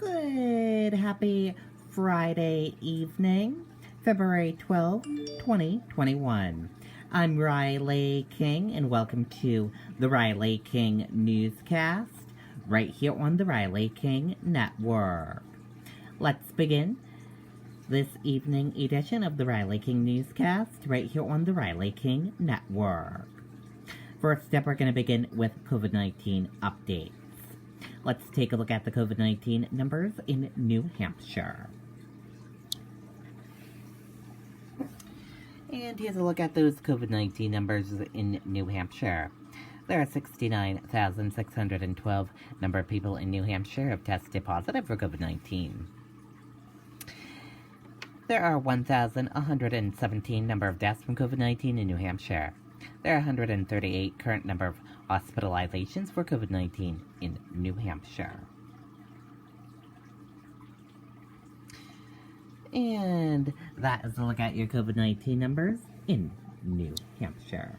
Good. Happy Friday evening, February 12th, 2021. I'm Riley King, and welcome to the Riley King Newscast, right here on the Riley King Network. Let's begin this evening edition of the Riley King Newscast, right here on the Riley King Network. First up, we're going to begin with COVID-19 updates. Let's take a look at the COVID-19 numbers in New Hampshire. And here's a look at those COVID-19 numbers in New Hampshire. There are 69,612 number of people in New Hampshire have tested positive for COVID-19. There are 1,117 number of deaths from COVID-19 in New Hampshire. There are 138 current number of hospitalizations for COVID-19 in New Hampshire. And that is a look at your COVID-19 numbers in New Hampshire.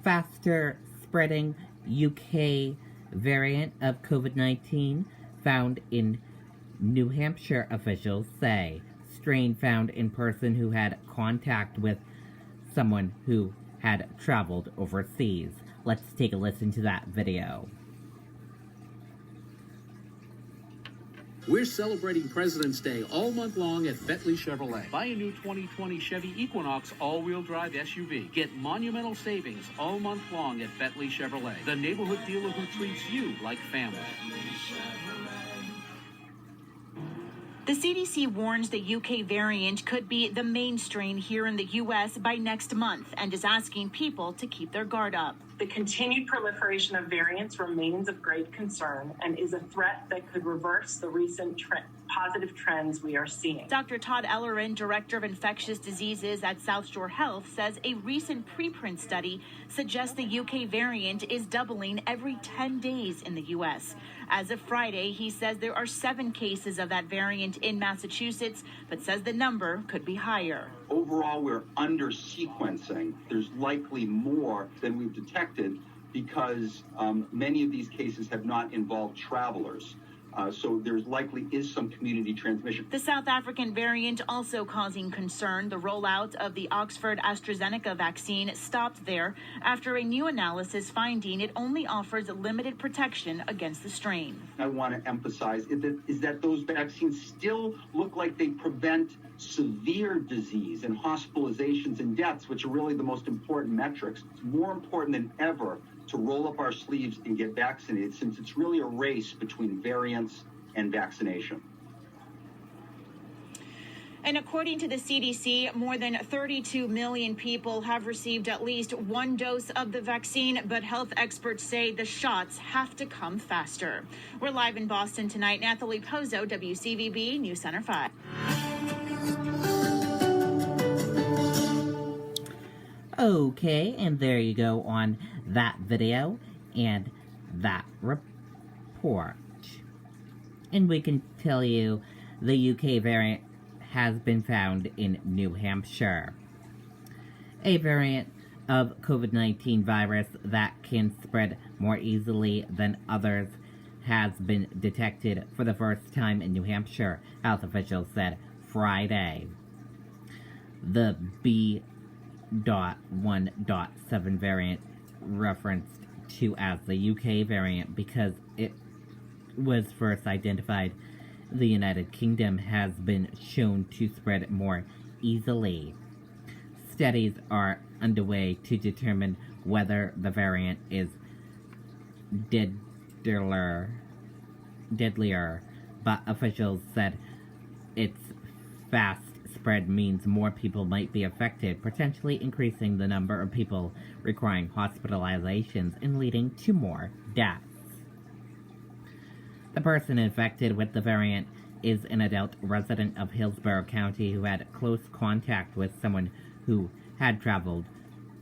Faster spreading UK variant of COVID-19 found in New Hampshire, officials say. Strain found in person who had contact with someone who had traveled overseas. Let's take a listen to that video. We're celebrating President's Day all month long at Bentley Chevrolet. Buy a new 2020 Chevy Equinox all-wheel drive SUV. Get monumental savings all month long at Bentley Chevrolet, the neighborhood dealer who treats you like family. The CDC warns the UK variant could be the main strain here in the U.S. by next month and is asking people to keep their guard up. The continued proliferation of variants remains of great concern and is a threat that could reverse the recent positive trends we are seeing. Dr. Todd Ellerin, Director of Infectious Diseases at South Shore Health, says a recent preprint study suggests the UK variant is doubling every 10 days in the U.S. As of Friday, he says there are 7 cases of that variant in Massachusetts, but says the number could be higher. Overall, we're under-sequencing. There's likely more than we've detected because many of these cases have not involved travelers. So there's likely is some community transmission. The South African variant also causing concern. The rollout of the Oxford AstraZeneca vaccine stopped there after a new analysis finding it only offers limited protection against the strain. I want to emphasize is that those vaccines still look like they prevent severe disease and hospitalizations and deaths, which are really the most important metrics. It's more important than ever to roll up our sleeves and get vaccinated, since it's really a race between variants and vaccination. And according to the CDC, more than 32 million people have received at least one dose of the vaccine, but health experts say the shots have to come faster. We're live in Boston tonight. Nathalie Pozo, WCVB News Center 5. Okay, and there you go on that video and that report. And we can tell you the UK variant has been found in New Hampshire. A variant of COVID-19 virus that can spread more easily than others has been detected for the first time in New Hampshire, health officials said Friday. The B.1.7 variant referenced to as the UK variant because it was first identified in the United Kingdom has been shown to spread more easily. Studies are underway to determine whether the variant is deadlier, but officials said its fast spread means more people might be affected, potentially increasing the number of people requiring hospitalizations and leading to more deaths. The person infected with the variant is an adult resident of Hillsborough County who had close contact with someone who had traveled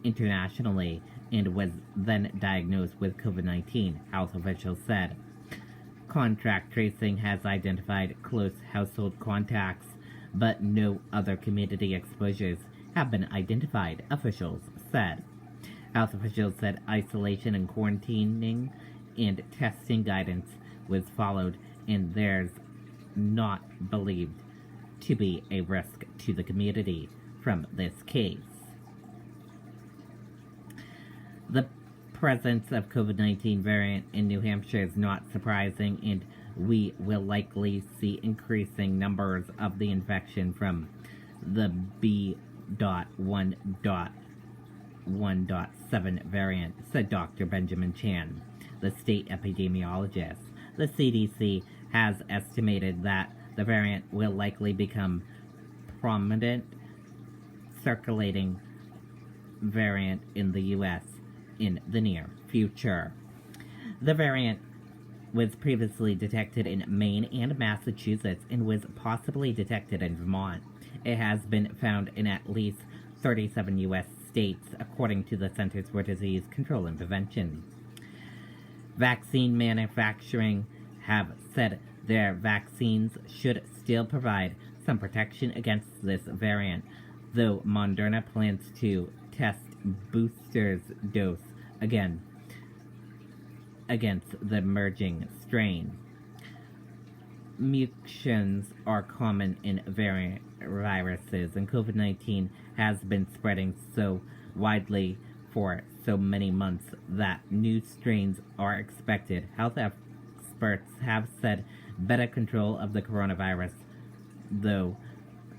internationally and was then diagnosed with COVID-19, health officials said. Contact tracing has identified close household contacts, but no other community exposures have been identified, officials said. Health officials said isolation and quarantining and testing guidance was followed, and there's not believed to be a risk to the community from this case. The presence of COVID-19 variant in New Hampshire is not surprising, and we will likely see increasing numbers of the infection from the B.1.1.7 variant, said Dr. Benjamin Chan, the state epidemiologist. The CDC has estimated that the variant will likely become prominent circulating variant in the U.S. in the near future. The variant was previously detected in Maine and Massachusetts and was possibly detected in Vermont. It has been found in at least 37 U.S. states, according to the Centers for Disease Control and Prevention. Vaccine manufacturing have said their vaccines should still provide some protection against this variant, though Moderna plans to test boosters dose again against the emerging strain. Mutations are common in variant viruses, and COVID-19 has been spreading so widely for so many months that new strains are expected. Health experts have said better control of the coronavirus, though,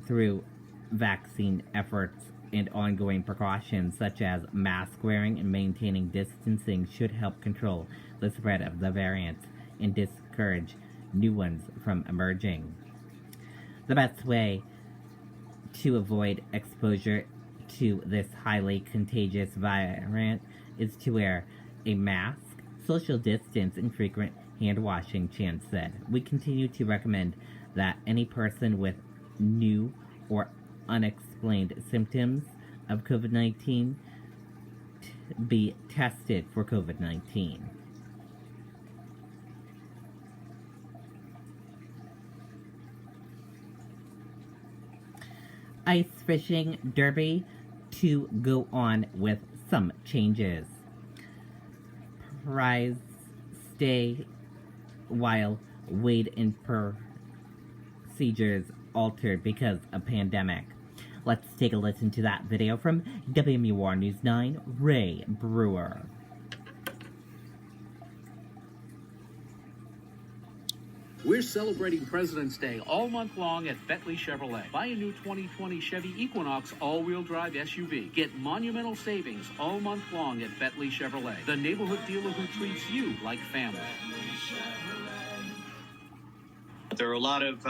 through vaccine efforts and ongoing precautions such as mask wearing and maintaining distancing should help control the spread of the variants and discourage new ones from emerging. The best way to avoid exposure to this highly contagious variant is to wear a mask, social distance, and frequent hand washing, Chan said. We continue to recommend that any person with new or unexplained symptoms of COVID-19 be tested for COVID-19. Ice fishing derby to go on with some changes. Prize stay while weigh-in procedures altered because of pandemic. Let's take a listen to that video from WMUR News 9, Ray Brewer. We're celebrating President's Day all month long at Bentley Chevrolet. Buy a new 2020 Chevy Equinox all-wheel drive SUV. Get monumental savings all month long at Bentley Chevrolet, the neighborhood dealer who treats you like family. There are a lot of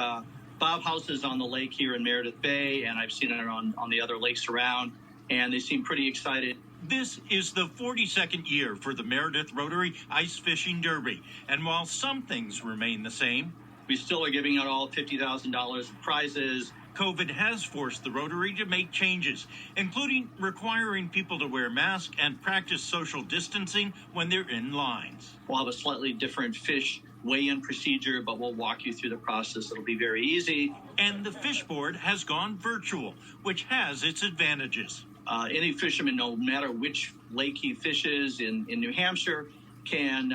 Bob houses on the lake here in Meredith Bay, and I've seen it on the other lakes around, and they seem pretty excited. This is the 42nd year for the Meredith Rotary Ice Fishing Derby, and while some things remain the same, we still are giving out all $50,000 of prizes. COVID has forced the Rotary to make changes, including requiring people to wear masks and practice social distancing when they're in lines. We'll have a slightly different fish weigh-in procedure, but we'll walk you through the process. It'll be very easy. And the fish board has gone virtual, which has its advantages. Any fisherman, no matter which lake he fishes in New Hampshire, can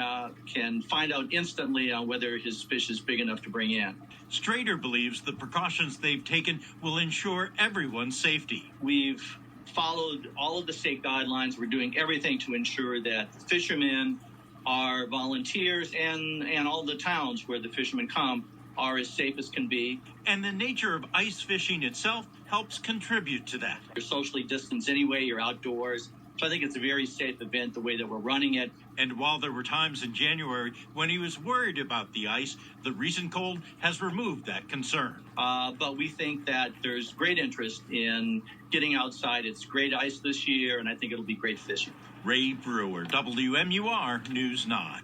find out instantly whether his fish is big enough to bring in. Strader believes the precautions they've taken will ensure everyone's safety. We've followed all of the state guidelines. We're doing everything to ensure that the fishermen, our volunteers, and all the towns where the fishermen come are as safe as can be. And the nature of ice fishing itself helps contribute to that. You're socially distanced anyway, you're outdoors. So I think it's a very safe event the way that we're running it. And while there were times in January when he was worried about the ice, the recent cold has removed that concern. But we think that there's great interest in getting outside. It's great ice this year, and I think it'll be great fishing. Ray Brewer, WMUR News 9.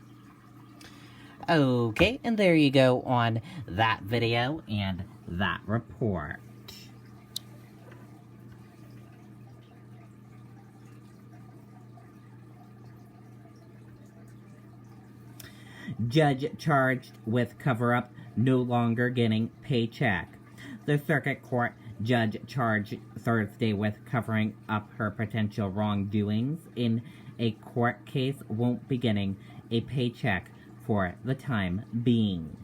Okay, and there you go on that video and that report. Judge charged with cover-up no longer getting paycheck. The circuit court judge charged Thursday with covering up her potential wrongdoings in a court case won't be getting a paycheck for the time being.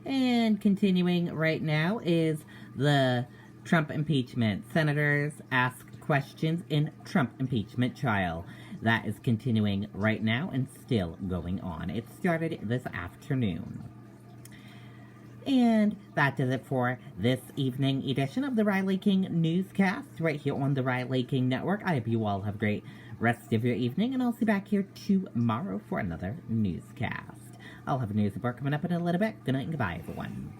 And continuing right now is the Trump impeachment. Senators ask questions in Trump impeachment trial. That is continuing right now and still going on. It started this afternoon. And that does it for this evening edition of the Riley King Newscast right here on the Riley King Network. I hope you all have a great rest of your evening, and I'll see you back here tomorrow for another newscast. I'll have a news report coming up in a little bit. Good night and goodbye, everyone.